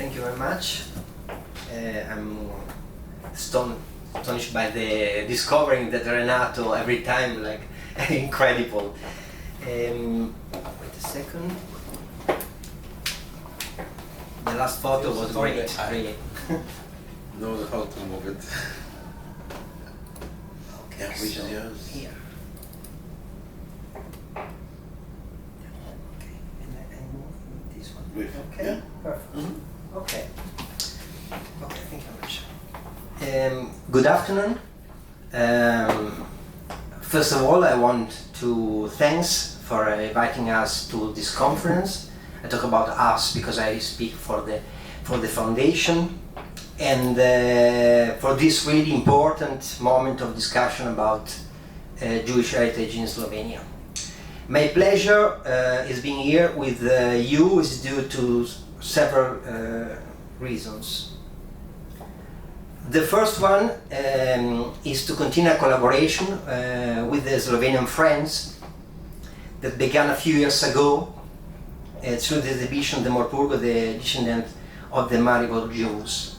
Thank you very much. I'm astonished by the discovering that Renato every time, like, incredible. Wait a second. The last photo was great, really. Know how to move it. Okay, Yeah, which is yours? Here. Okay, and I move with this one. With, Okay, yeah. perfect. Okay. Okay, thank you very much. Good afternoon. First of all, I want to thanks for inviting us to this conference. I talk about us because I speak for the foundation, and for this really important moment of discussion about Jewish heritage in Slovenia. My pleasure is being here with you is due to several reasons. The first one is to continue a collaboration with the Slovenian friends that began a few years ago through the exhibition the Morpurgo, the descendant of the Maribor Jews,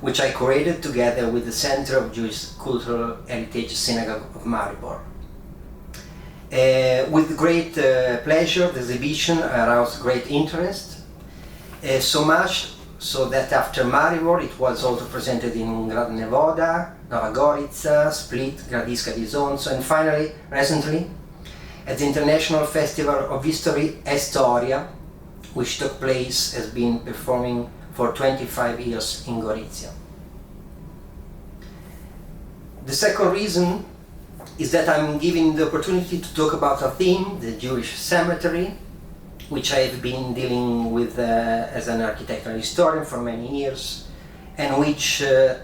which I created together with the Center of Jewish Cultural Heritage Synagogue of Maribor. With great pleasure, the exhibition aroused great interest, so much so that after Maribor it was also presented in Grad Nevoda, Nova Gorica, Split, Gradiška di Zonzo, and finally, recently, at the International Festival of History Estoria, which took place, has been performing for 25 years in Gorizia. The second reason is that I'm given the opportunity to talk about a theme, the Jewish cemetery, which I've been dealing with as an architectural historian for many years, and which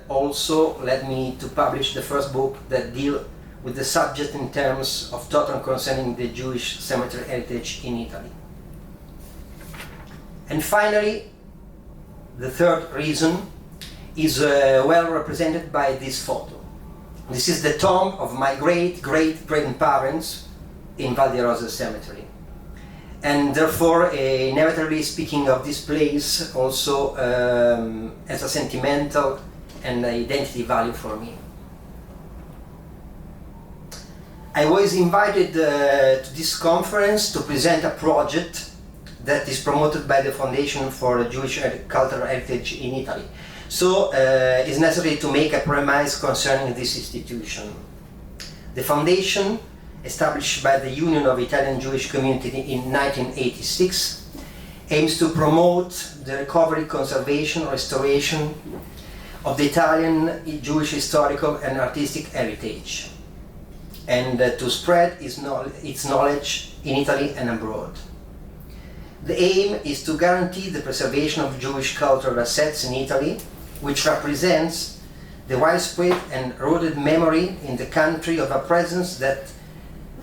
also led me to publish the first book that deal with the subject in terms of total concerning the Jewish cemetery heritage in Italy. And finally, the third reason is well represented by this photo. This is the tomb of my great-great-grandparents in Val di Rosa Cemetery. And therefore, inevitably speaking of this place also as a sentimental and identity value for me. I was invited to this conference to present a project that is promoted by the Foundation for Jewish Cultural Heritage in Italy. So it's necessary to make a premise concerning this institution. The foundation, established by the Union of Italian Jewish Community in 1986, aims to promote the recovery, conservation, restoration of the Italian Jewish historical and artistic heritage, and to spread its knowledge in Italy and abroad. The aim is to guarantee the preservation of Jewish cultural assets in Italy, which represents the widespread and rooted memory in the country of a presence that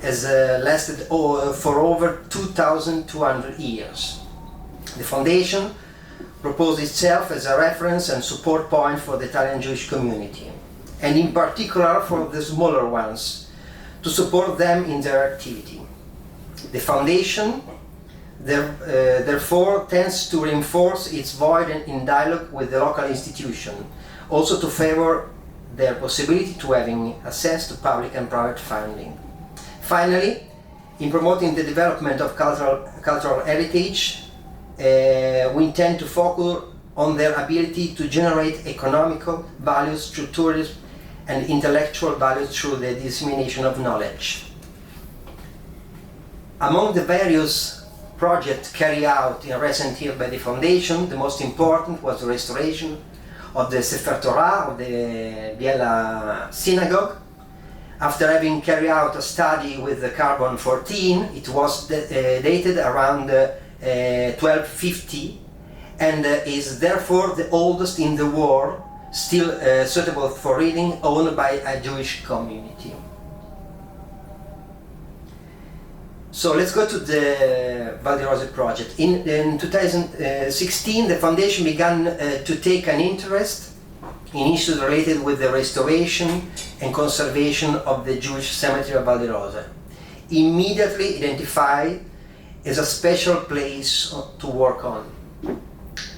has lasted for over 2,200 years. The foundation proposed itself as a reference and support point for the Italian Jewish community, and in particular for the smaller ones, to support them in their activity. The foundation therefore tends to reinforce its voice in dialogue with the local institution, also to favor their possibility to having access to public and private funding. Finally, in promoting the development of cultural heritage, we intend to focus on their ability to generate economical values through tourism and intellectual values through the dissemination of knowledge. Among the various projects carried out in recent years by the foundation, the most important was the restoration of the Sefer Torah of the Biela synagogue. After having carried out a study with the carbon-14, it was dated around 1250 and is therefore the oldest in the world, still suitable for reading, owned by a Jewish community. So let's go to the Val di Rosa project. In 2016, the foundation began to take an interest in issues related with the restoration and conservation of the Jewish cemetery of Val di Rosa, immediately identified as a special place to work on.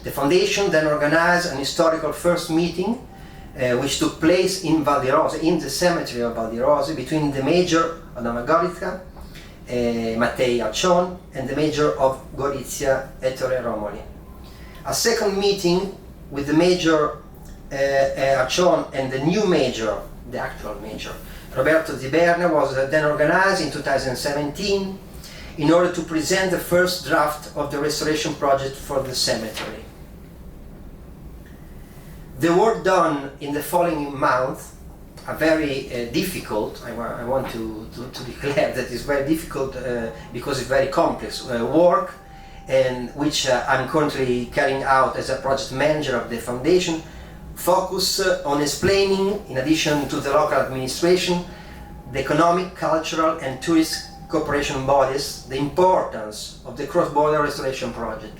The foundation then organized an historical first meeting which took place in Val di Rose, in the cemetery of Val di Rose, between the major of the Gorica, Mattei Alcion, and the major of Gorizia, Ettore Romoli. A second meeting with the major Alcion and the new major, the actual major, Roberto Di Berna, was then organized in 2017 in order to present the first draft of the restoration project for the cemetery. The work done in the following month are very difficult. I want to declare that it's very difficult because it's very complex work, and which I'm currently carrying out as a project manager of the foundation, focus on explaining, in addition to the local administration, the economic, cultural and tourist cooperation bodies, the importance of the cross-border restoration project,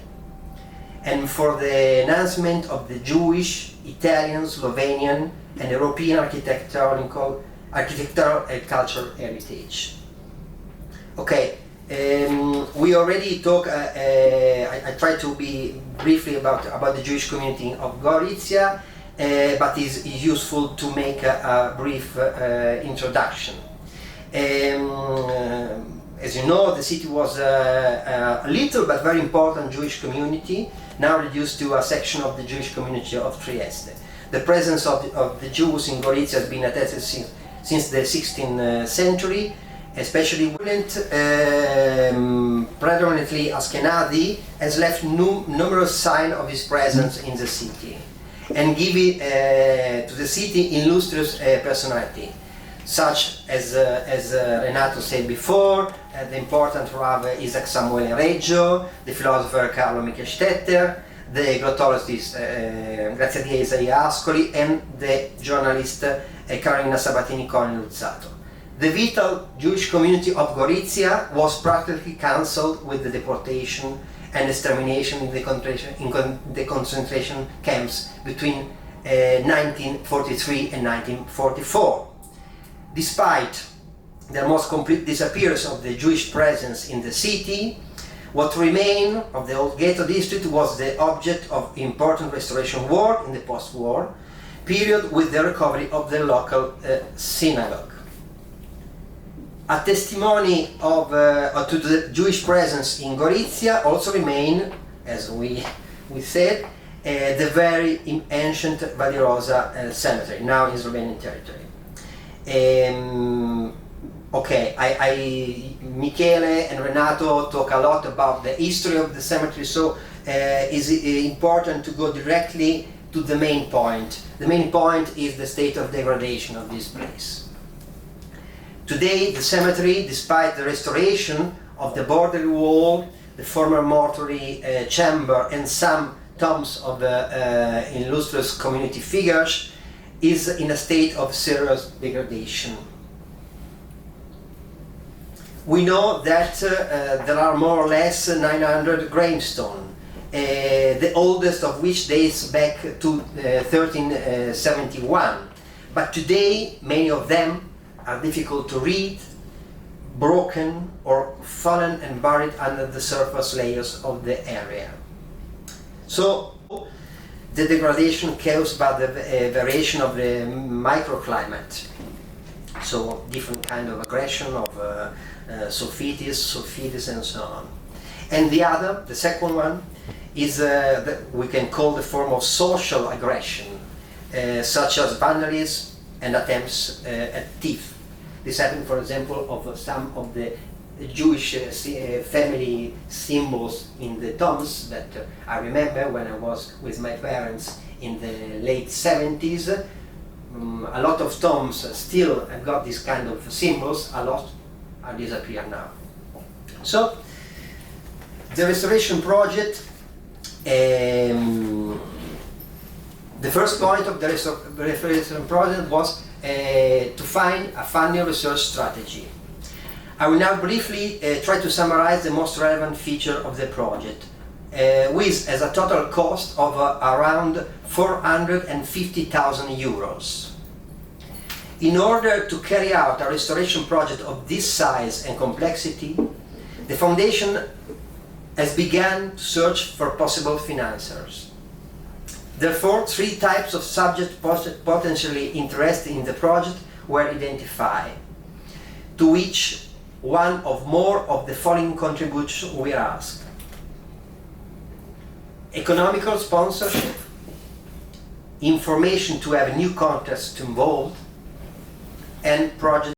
and for the enhancement of the Jewish, Italian, Slovenian and European architectural and cultural heritage. Okay, we already talked, I tried to be briefly about the Jewish community of Gorizia, but it's useful to make a brief introduction. As you know, the city was a little but very important Jewish community, now reduced to a section of the Jewish community of Trieste. The presence of the Jews in Gorizia has been attested since the 16th century, especially predominantly Ashkenazi, has left numerous signs of his presence in the city and give to the city illustrious personality, such as Renato said before, the important Rav Isaac Samuele Reggio, the philosopher Carlo Michelstetter, the glottologist Graziadia Isaia Ascoli, and the journalist Carolina Sabatini Conin Luzzato. The vital Jewish community of Gorizia was practically cancelled with the deportation and extermination in the concentration camps between 1943 and 1944. Despite the almost complete disappearance of the Jewish presence in the city, what remained of the old ghetto district was the object of important restoration work in the post-war period with the recovery of the local synagogue. A testimony to the Jewish presence in Gorizia also remain, as we said, the very ancient Val di Rosa cemetery, now in Slovenian territory. Okay, Michele and Renato talk a lot about the history of the cemetery, so it's important to go directly to the main point. The main point is the state of degradation of this place. Today, the cemetery, despite the restoration of the border wall, the former mortuary chamber and some tombs of illustrious community figures, is in a state of serious degradation. We know that there are more or less 900 gravestones, the oldest of which dates back to 1371. But today, many of them are difficult to read, broken or fallen and buried under the surface layers of the area. So, the degradation caused by the variation of the microclimate, so different kind of aggression of sulfides and so on. And the second one, is that we can call the form of social aggression, such as vandalism and attempts at theft. This happened, for example, of some of the Jewish family symbols in the tombs that I remember when I was with my parents in the late 70s. A lot of tombs still have got this kind of symbols, a lot are disappeared now. So, the restoration project, the first point of the restoration project was to find a funding research strategy. I will now briefly try to summarize the most relevant feature of the project, with as a total cost of around 450,000 euros. In order to carry out a restoration project of this size and complexity, the foundation has begun to search for possible financiers. Therefore, 3 types of subjects potentially interested in the project were identified, to which one or more of the following contributions were asked: economical sponsorship, information to have new contacts involved, and project